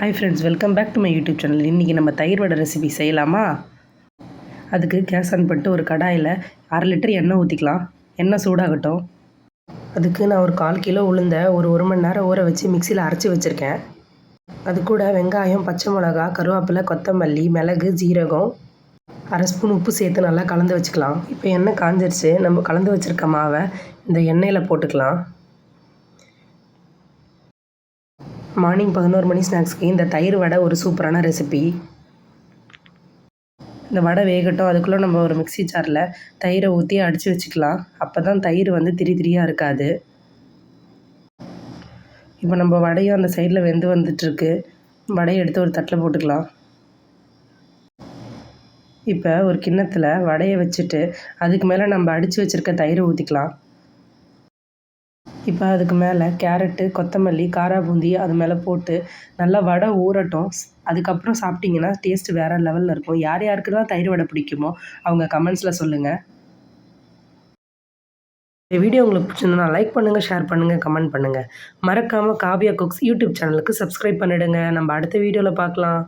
Hi friends, welcome back to my YouTube channel. இன்றைக்கி நம்ம தயிர் வடை ரெசிபி செய்யலாமா? அதுக்கு கேஸ் ஆன் பண்ணிட்டு ஒரு கடாயில் 1/2 லிட்டர் எண்ணெய் ஊற்றிக்கலாம். எண்ணெய் சூடாகட்டும். அதுக்கு நான் ஒரு 1/4 கிலோ உளுந்த ஒரு மணி நேரம் ஊற வச்சு மிக்சியில் அரைச்சி வச்சுருக்கேன். அது கூட வெங்காயம், பச்சை மிளகா, கருவேப்பிலை, கொத்தமல்லி, மிளகு, ஜீரகம், 1/2 ஸ்பூன் உப்பு சேர்த்து நல்லா கலந்து வச்சுக்கலாம். இப்போ எண்ணெய் காஞ்சிருச்சு. நம்ம கலந்து வச்சுருக்க மாவை இந்த எண்ணெயில் போட்டுக்கலாம். மார்னிங் 11 மணி ஸ்நாக்ஸ்க்கு இந்த தயிர் வடை ஒரு சூப்பரான ரெசிபி. இந்த வடை வேகட்டும். அதுக்குள்ளே நம்ம ஒரு மிக்ஸி ஜாரில் தயிரை ஊற்றி அடித்து வச்சுக்கலாம். அப்போ தான் தயிர் திரி திரியாக இருக்காது. இப்போ நம்ம வடையும் அந்த சைடில் வெந்து வந்துட்டுருக்கு. வடையை எடுத்து ஒரு தட்டில் போட்டுக்கலாம். இப்போ ஒரு கிண்ணத்தில் வடையை வச்சுட்டு அதுக்கு மேலே நம்ம அடித்து வச்சுருக்க தயிரை ஊற்றிக்கலாம். இப்போ அதுக்கு மேலே கேரட்டு, கொத்தமல்லி, காரா பூந்தி அது மேலே போட்டு நல்லா வடை ஊறட்டும். அதுக்கப்புறம் சாப்பிட்டிங்கன்னா டேஸ்ட்டு வேறு லெவலில் இருக்கும். யார் யாருக்கெல்லாம் தயிர் வடை பிடிக்குமோ அவங்க கமெண்ட்ஸில் சொல்லுங்கள். இந்த வீடியோ உங்களுக்கு பிடிச்சிருந்தா லைக் பண்ணுங்கள், ஷேர் பண்ணுங்கள், கமெண்ட் பண்ணுங்கள். மறக்காமல் காவ்யா குக்ஸ் யூடியூப் சேனலுக்கு சப்ஸ்கிரைப் பண்ணிவிடுங்க. நம்ம அடுத்த வீடியோவில் பார்க்கலாம்.